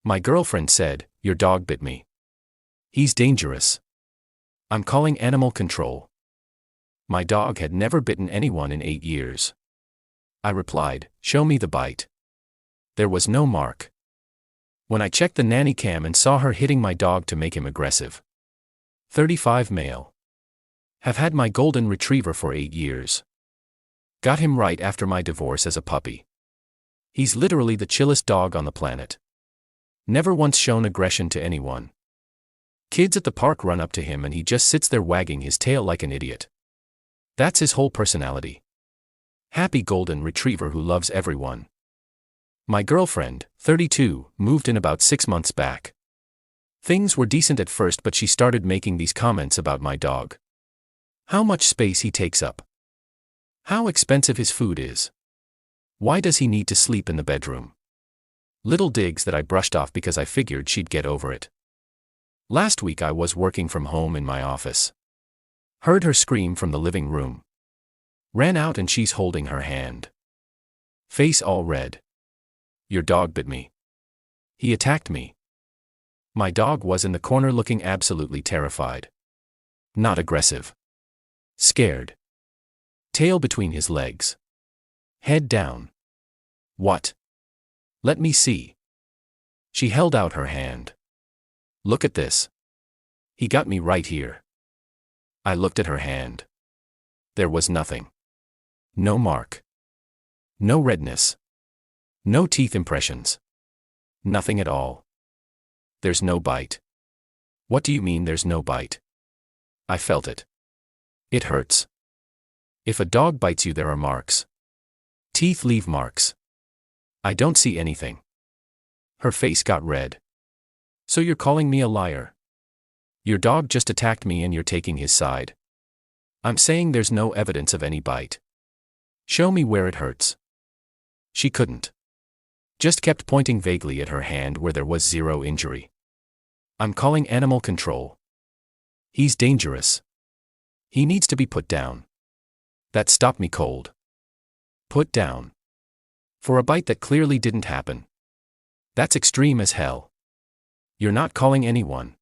My girlfriend said, "Your dog bit me. He's dangerous. I'm calling animal control." My dog had never bitten anyone in 8 years. I replied, "Show me the bite." There was no mark. When I checked the nanny cam and saw her hitting my dog to make him aggressive. 35 male. Have had my golden retriever for 8 years. Got him right after my divorce as a puppy. He's literally the chillest dog on the planet. Never once shown aggression to anyone. Kids at the park run up to him and he just sits there wagging his tail like an idiot. That's his whole personality. Happy golden retriever who loves everyone. My girlfriend, 32, moved in about 6 months back. Things were decent at first, but she started making these comments about my dog. How much space he takes up. How expensive his food is. Why does he need to sleep in the bedroom? Little digs that I brushed off because I figured she'd get over it. Last week I was working from home in my office. Heard her scream from the living room. Ran out and she's holding her hand. Face all red. "Your dog bit me. He attacked me." My dog was in the corner looking absolutely terrified. Not aggressive. Scared. Tail between his legs. Head down. "What? Let me see." She held out her hand. "Look at this. He got me right here." I looked at her hand. There was nothing. No mark. No redness. No teeth impressions. Nothing at all. "There's no bite." "What do you mean there's no bite?" I felt it. It hurts. If a dog bites you, there are marks. Teeth leave marks. I don't see anything. Her face got red. "So you're calling me a liar? Your dog just attacked me and you're taking his side." "I'm saying there's no evidence of any bite. Show me where it hurts." She couldn't. Just kept pointing vaguely at her hand where there was zero injury. "I'm calling animal control. He's dangerous. He needs to be put down." That stopped me cold. Put down. For a bite that clearly didn't happen. That's extreme as hell. "You're not calling anyone."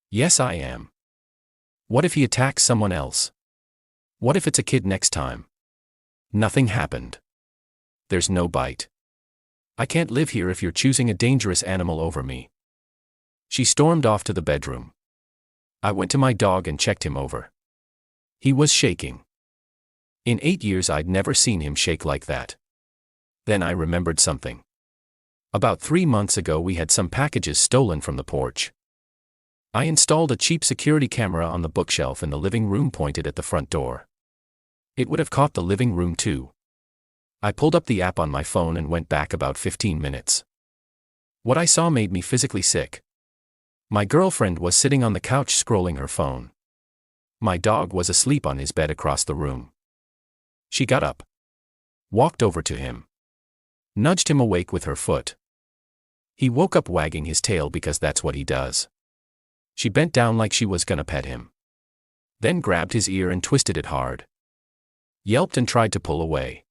"Yes, I am." "What if he attacks someone else? What if it's a kid next time?" Nothing happened. There's no bite. I can't live here if you're choosing a dangerous animal over me. She stormed off to the bedroom. I went to my dog and checked him over. He was shaking. In 8 years I'd never seen him shake like that. Then I remembered something. About 3 months ago we had some packages stolen from the porch. I installed a cheap security camera on the bookshelf in the living room pointed at the front door. It would have caught the living room too. I pulled up the app on my phone and went back about 15 minutes. What I saw made me physically sick. My girlfriend was sitting on the couch scrolling her phone. My dog was asleep on his bed across the room. She got up. Walked over to him. Nudged him awake with her foot. He woke up wagging his tail because that's what he does. She bent down like she was gonna pet him. Then grabbed his ear and twisted it hard. Yelped and tried to pull away.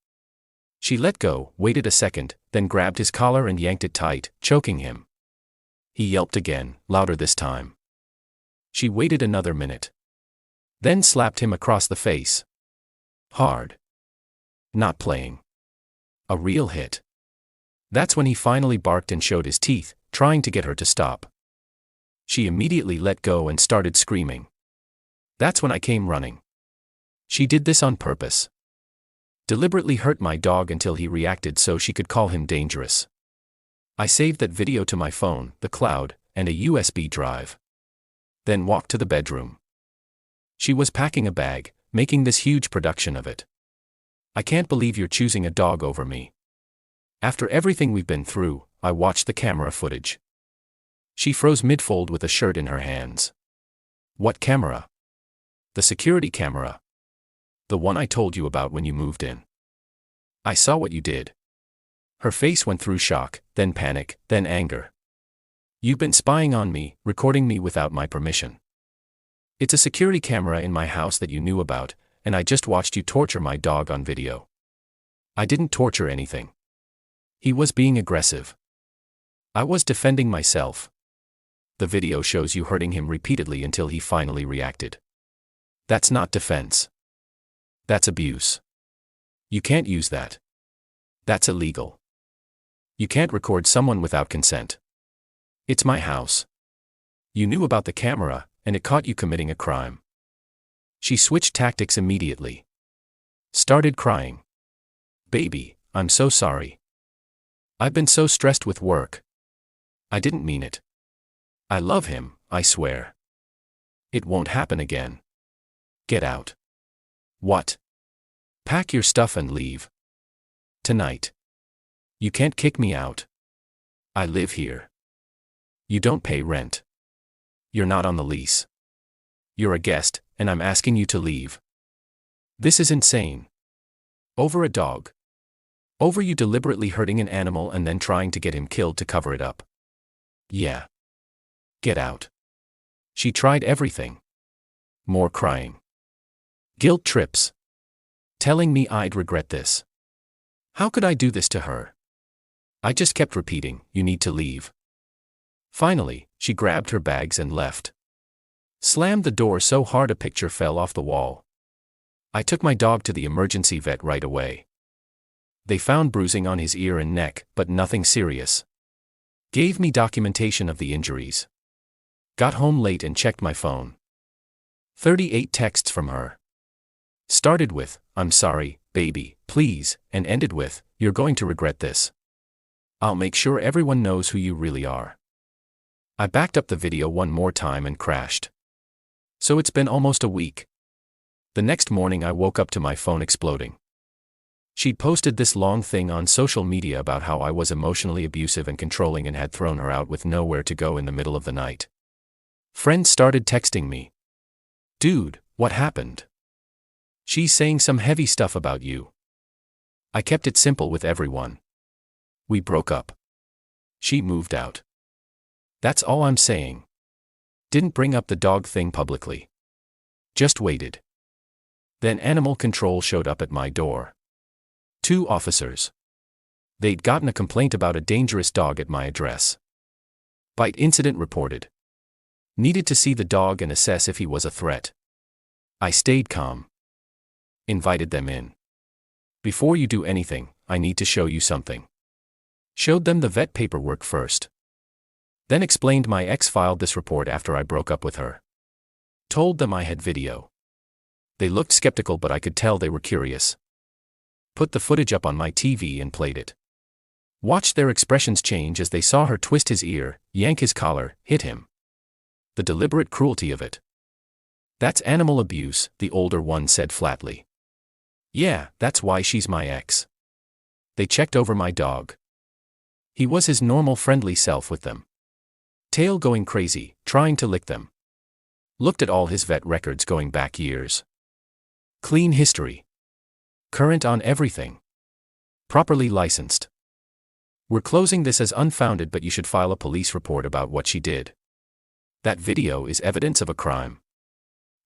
She let go, waited a second, then grabbed his collar and yanked it tight, choking him. He yelped again, louder this time. She waited another minute. Then slapped him across the face. Hard. Not playing. A real hit. That's when he finally barked and showed his teeth, trying to get her to stop. She immediately let go and started screaming. That's when I came running. She did this on purpose. Deliberately hurt my dog until he reacted so she could call him dangerous. I saved that video to my phone, the cloud, and a USB drive. Then walked to the bedroom. She was packing a bag, making this huge production of it. "I can't believe you're choosing a dog over me. After everything we've been through." I watched the camera footage. She froze mid-fold with a shirt in her hands. "What camera?" "The security camera. The one I told you about when you moved in. I saw what you did." Her face went through shock, then panic, then anger. "You've been spying on me, recording me without my permission. It's a security camera in my house that you knew about, and I just watched you torture my dog on video." "I didn't torture anything. He was being aggressive." I was defending myself. The video shows you hurting him repeatedly until he finally reacted. That's not defense. That's abuse. You can't use that. That's illegal. You can't record someone without consent. It's my house. You knew about the camera, and it caught you committing a crime. She switched tactics immediately. Started crying. Baby, I'm so sorry. I've been so stressed with work. I didn't mean it. I love him, I swear. It won't happen again. Get out. What? Pack your stuff and leave. Tonight. You can't kick me out. I live here. You don't pay rent. You're not on the lease. You're a guest, and I'm asking you to leave. This is insane. Over a dog. Over you deliberately hurting an animal and then trying to get him killed to cover it up. Yeah. Get out. She tried everything. More crying. Guilt trips. Telling me I'd regret this. How could I do this to her? I just kept repeating, you need to leave. Finally, she grabbed her bags and left. Slammed the door so hard a picture fell off the wall. I took my dog to the emergency vet right away. They found bruising on his ear and neck, but nothing serious. Gave me documentation of the injuries. Got home late and checked my phone. 38 texts from her. Started with, I'm sorry, baby, please, and ended with, you're going to regret this. I'll make sure everyone knows who you really are. I backed up the video one more time and crashed. So it's been almost a week. The next morning I woke up to my phone exploding. She'd posted this long thing on social media about how I was emotionally abusive and controlling and had thrown her out with nowhere to go in the middle of the night. Friends started texting me. Dude, what happened? She's saying some heavy stuff about you. I kept it simple with everyone. We broke up. She moved out. That's all I'm saying. Didn't bring up the dog thing publicly. Just waited. Then animal control showed up at my door. 2 officers. They'd gotten a complaint about a dangerous dog at my address. Bite incident reported. Needed to see the dog and assess if he was a threat. I stayed calm. Invited them in. Before you do anything, I need to show you something. Showed them the vet paperwork first. Then explained my ex filed this report after I broke up with her. Told them I had video. They looked skeptical, but I could tell they were curious. Put the footage up on my TV and played it. Watched their expressions change as they saw her twist his ear, yank his collar, hit him. The deliberate cruelty of it. That's animal abuse, the older one said flatly. Yeah, that's why she's my ex. They checked over my dog. He was his normal friendly self with them. Tail going crazy, trying to lick them. Looked at all his vet records going back years. Clean history. Current on everything. Properly licensed. We're closing this as unfounded, but you should file a police report about what she did. That video is evidence of a crime.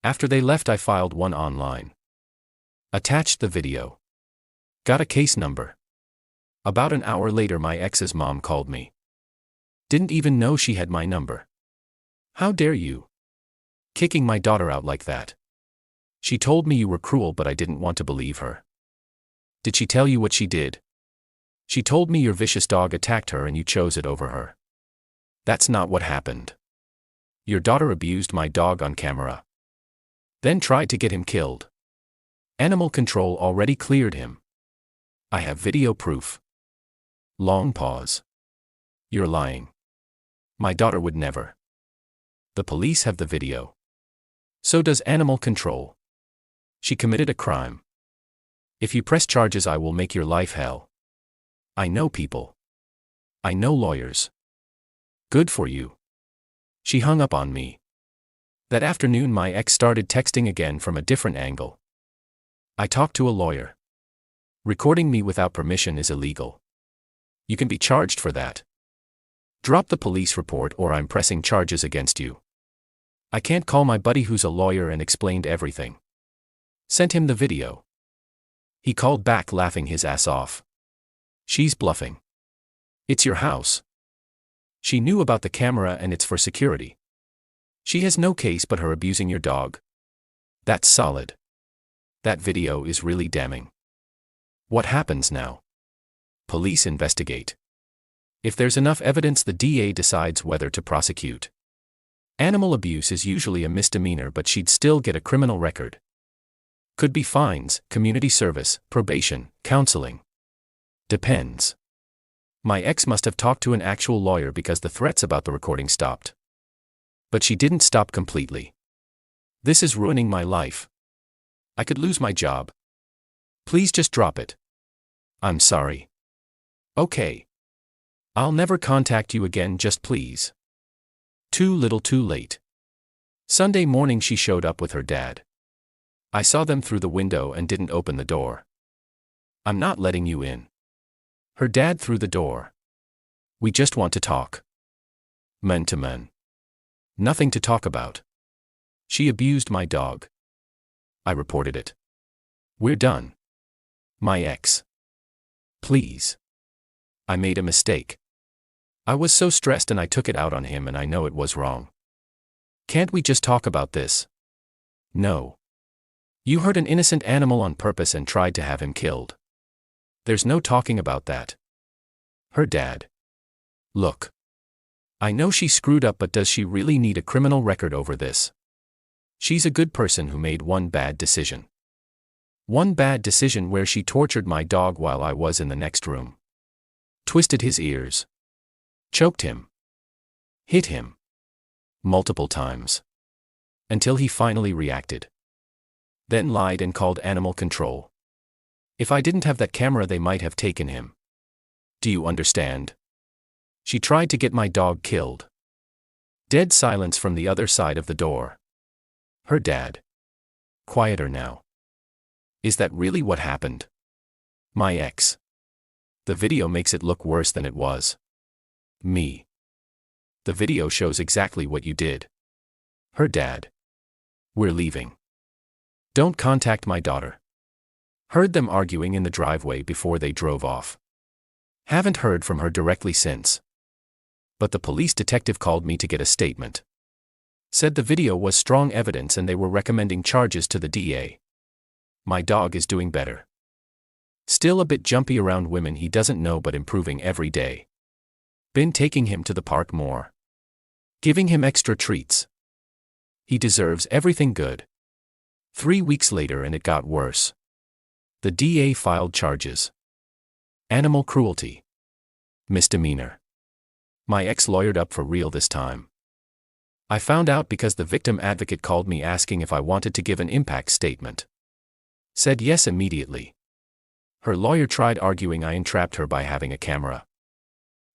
After they left, I filed one online. Attached the video. Got a case number. About an hour later, my ex's mom called me. Didn't even know she had my number. How dare you? Kicking my daughter out like that. She told me you were cruel, but I didn't want to believe her. Did she tell you what she did? She told me your vicious dog attacked her and you chose it over her. That's not what happened. Your daughter abused my dog on camera. Then tried to get him killed. Animal control already cleared him. I have video proof. Long pause. You're lying. My daughter would never. The police have the video. So does animal control. She committed a crime. If you press charges, I will make your life hell. I know people. I know lawyers. Good for you. She hung up on me. That afternoon, my ex started texting again from a different angle. I talked to a lawyer. Recording me without permission is illegal. You can be charged for that. Drop the police report or I'm pressing charges against you. I can't call my buddy who's a lawyer and explained everything. Sent him the video. He called back laughing his ass off. She's bluffing. It's your house. She knew about the camera and it's for security. She has no case but her abusing your dog. That's solid. That video is really damning. What happens now? Police investigate. If there's enough evidence, the DA decides whether to prosecute. Animal abuse is usually a misdemeanor, but she'd still get a criminal record. Could be fines, community service, probation, counseling. Depends. My ex must have talked to an actual lawyer because the threats about the recording stopped. But she didn't stop completely. This is ruining my life. I could lose my job. Please just drop it. I'm sorry. Okay. I'll never contact you again, just please. Too little too late. Sunday morning she showed up with her dad. I saw them through the window and didn't open the door. I'm not letting you in. Her dad through the door. We just want to talk. Men to men. Nothing to talk about. She abused my dog. I reported it. We're done. My ex. Please. I made a mistake. I was so stressed and I took it out on him, and I know it was wrong. Can't we just talk about this? No. You hurt an innocent animal on purpose and tried to have him killed. There's no talking about that. Her dad. Look. I know she screwed up, but does she really need a criminal record over this? She's a good person who made one bad decision. One bad decision where she tortured my dog while I was in the next room. Twisted his ears. Choked him. Hit him. Multiple times. Until he finally reacted. Then lied and called animal control. If I didn't have that camera, they might have taken him. Do you understand? She tried to get my dog killed. Dead silence from the other side of the door. Her dad. Quieter now. Is that really what happened? My ex. The video makes it look worse than it was. Me. The video shows exactly what you did. Her dad. We're leaving. Don't contact my daughter. Heard them arguing in the driveway before they drove off. Haven't heard from her directly since. But the police detective called me to get a statement. Said the video was strong evidence and they were recommending charges to the DA. My dog is doing better. Still a bit jumpy around women he doesn't know, but improving every day. Been taking him to the park more. Giving him extra treats. He deserves everything good. 3 weeks later and it got worse. The DA filed charges. Animal cruelty. Misdemeanor. My ex lawyered up for real this time. I found out because the victim advocate called me asking if I wanted to give an impact statement. Said yes immediately. Her lawyer tried arguing I entrapped her by having a camera.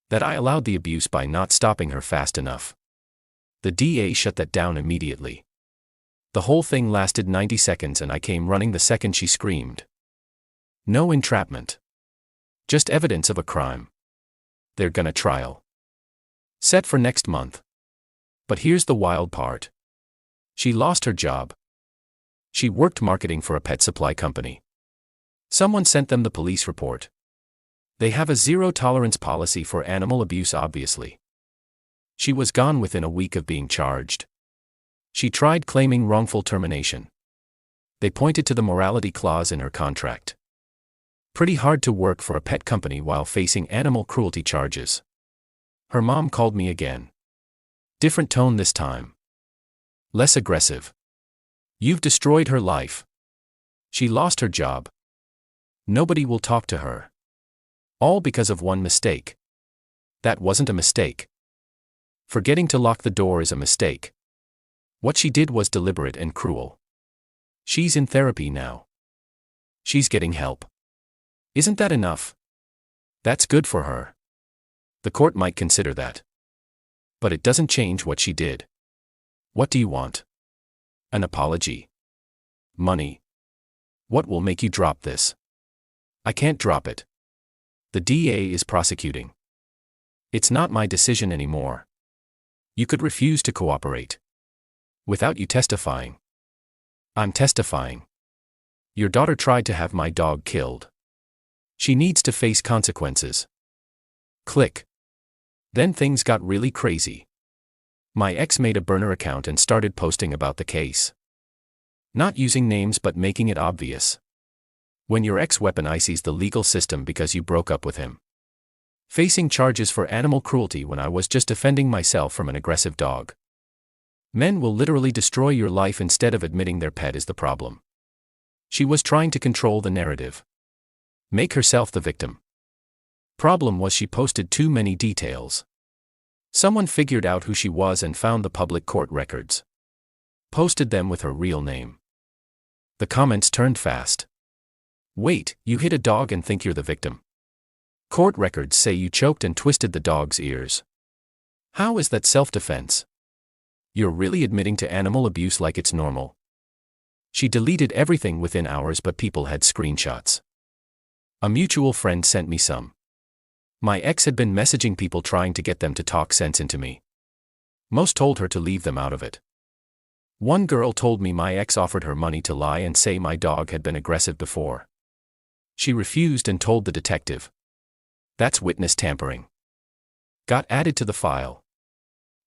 That I allowed the abuse by not stopping her fast enough. The DA shut that down immediately. The whole thing lasted 90 seconds and I came running the second she screamed. No entrapment. Just evidence of a crime. They're gonna trial. Set for next month. But here's the wild part. She lost her job. She worked marketing for a pet supply company. Someone sent them the police report. They have a zero-tolerance policy for animal abuse, obviously. She was gone within a week of being charged. She tried claiming wrongful termination. They pointed to the morality clause in her contract. Pretty hard to work for a pet company while facing animal cruelty charges. Her mom called me again. Different tone this time. Less aggressive. You've destroyed her life. She lost her job. Nobody will talk to her. All because of one mistake. That wasn't a mistake. Forgetting to lock the door is a mistake. What she did was deliberate and cruel. She's in therapy now. She's getting help. Isn't that enough? That's good for her. The court might consider that. But it doesn't change what she did. What do you want? An apology? Money? What will make you drop this? I can't drop it. The DA is prosecuting. It's not my decision anymore. You could refuse to cooperate. Without you testifying. I'm testifying. Your daughter tried to have my dog killed. She needs to face consequences. Click. Then things got really crazy. My ex made a burner account and started posting about the case. Not using names but making it obvious. When your ex weaponizes the legal system because you broke up with him. Facing charges for animal cruelty when I was just defending myself from an aggressive dog. Men will literally destroy your life instead of admitting their pet is the problem. She was trying to control the narrative. Make herself the victim. Problem was she posted too many details. Someone figured out who she was and found the public court records. Posted them with her real name. The comments turned fast. Wait, you hit a dog and think you're the victim? Court records say you choked and twisted the dog's ears. How is that self-defense? You're really admitting to animal abuse like it's normal. She deleted everything within hours, but people had screenshots. A mutual friend sent me some. My ex had been messaging people trying to get them to talk sense into me. Most told her to leave them out of it. One girl told me my ex offered her money to lie and say my dog had been aggressive before. She refused and told the detective. That's witness tampering. Got added to the file.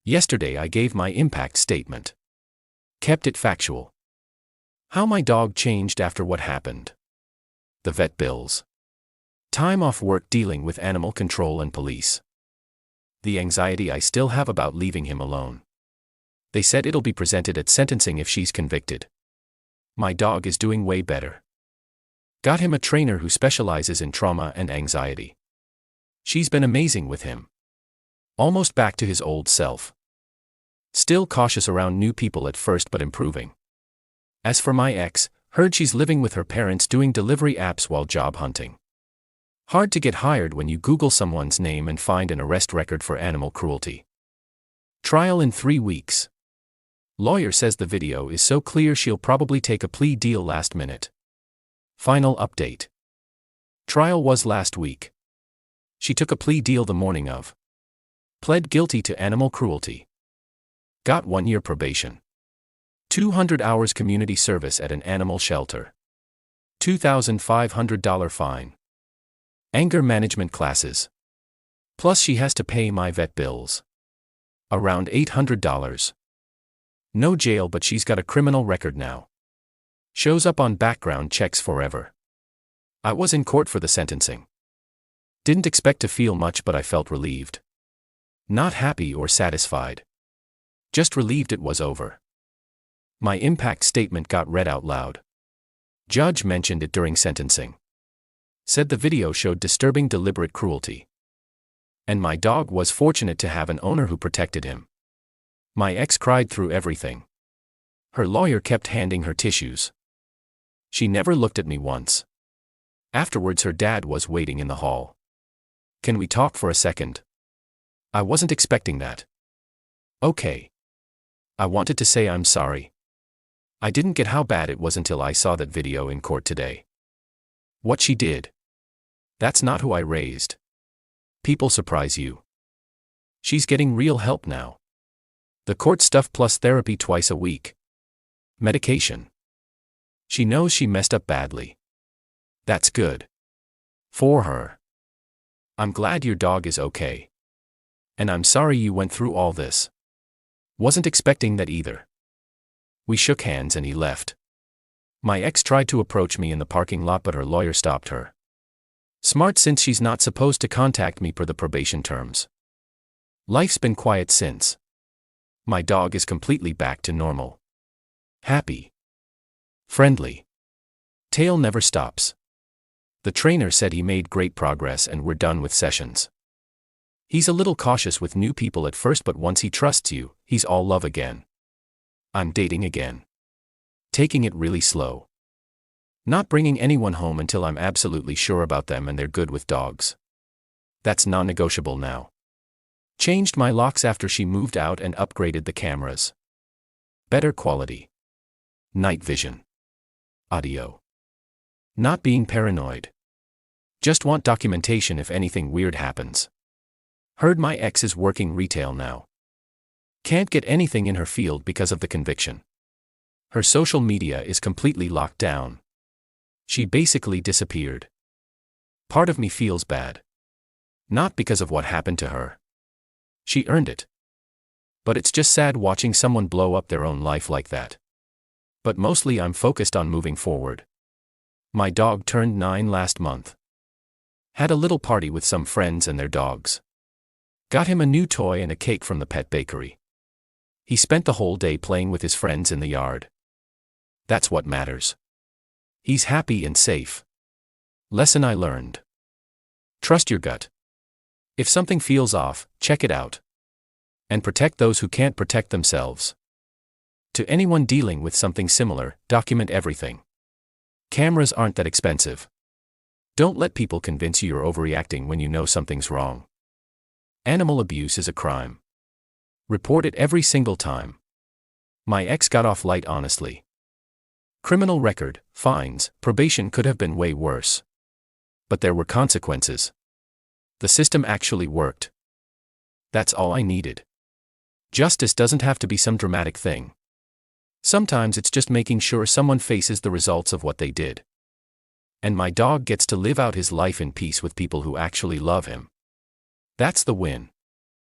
Yesterday I gave my impact statement. Kept it factual. How my dog changed after what happened. The vet bills. Time off work dealing with animal control and police. The anxiety I still have about leaving him alone. They said it'll be presented at sentencing if she's convicted. My dog is doing way better. Got him a trainer who specializes in trauma and anxiety. She's been amazing with him. Almost back to his old self. Still cautious around new people at first but improving. As for my ex, heard she's living with her parents doing delivery apps while job hunting. Hard to get hired when you Google someone's name and find an arrest record for animal cruelty. Trial in 3 weeks. Lawyer says the video is so clear she'll probably take a plea deal last minute. Final update. Trial was last week. She took a plea deal the morning of. Pled guilty to animal cruelty. Got 1 year probation. 200 hours community service at an animal shelter. $2,500 fine. Anger management classes. Plus she has to pay my vet bills. Around $800. No jail, but she's got a criminal record now. Shows up on background checks forever. I was in court for the sentencing. Didn't expect to feel much, but I felt relieved. Not happy or satisfied. Just relieved it was over. My impact statement got read out loud. Judge mentioned it during sentencing. Said the video showed disturbing deliberate cruelty. And my dog was fortunate to have an owner who protected him. My ex cried through everything. Her lawyer kept handing her tissues. She never looked at me once. Afterwards her dad was waiting in the hall. Can we talk for a second? I wasn't expecting that. Okay. I wanted to say I'm sorry. I didn't get how bad it was until I saw that video in court today. What she did. That's not who I raised. People surprise you. She's getting real help now. The court stuff plus therapy twice a week. Medication. She knows she messed up badly. That's good. For her. I'm glad your dog is okay. And I'm sorry you went through all this. Wasn't expecting that either. We shook hands and he left. My ex tried to approach me in the parking lot, but her lawyer stopped her. Smart, since she's not supposed to contact me per the probation terms. Life's been quiet since. My dog is completely back to normal. Happy. Friendly. Tail never stops. The trainer said he made great progress and we're done with sessions. He's a little cautious with new people at first, but once he trusts you, he's all love again. I'm dating again. Taking it really slow. Not bringing anyone home until I'm absolutely sure about them and they're good with dogs. That's non-negotiable now. Changed my locks after she moved out and upgraded the cameras. Better quality. Night vision. Audio. Not being paranoid. Just want documentation if anything weird happens. Heard my ex is working retail now. Can't get anything in her field because of the conviction. Her social media is completely locked down. She basically disappeared. Part of me feels bad. Not because of what happened to her. She earned it. But it's just sad watching someone blow up their own life like that. But mostly I'm focused on moving forward. My dog turned 9 last month. Had a little party with some friends and their dogs. Got him a new toy and a cake from the pet bakery. He spent the whole day playing with his friends in the yard. That's what matters. He's happy and safe. Lesson I learned. Trust your gut. If something feels off, check it out. And protect those who can't protect themselves. To anyone dealing with something similar, document everything. Cameras aren't that expensive. Don't let people convince you you're overreacting when you know something's wrong. Animal abuse is a crime. Report it every single time. My ex got off light honestly. Criminal record, fines, probation could have been way worse. But there were consequences. The system actually worked. That's all I needed. Justice doesn't have to be some dramatic thing. Sometimes it's just making sure someone faces the results of what they did. And my dog gets to live out his life in peace with people who actually love him. That's the win.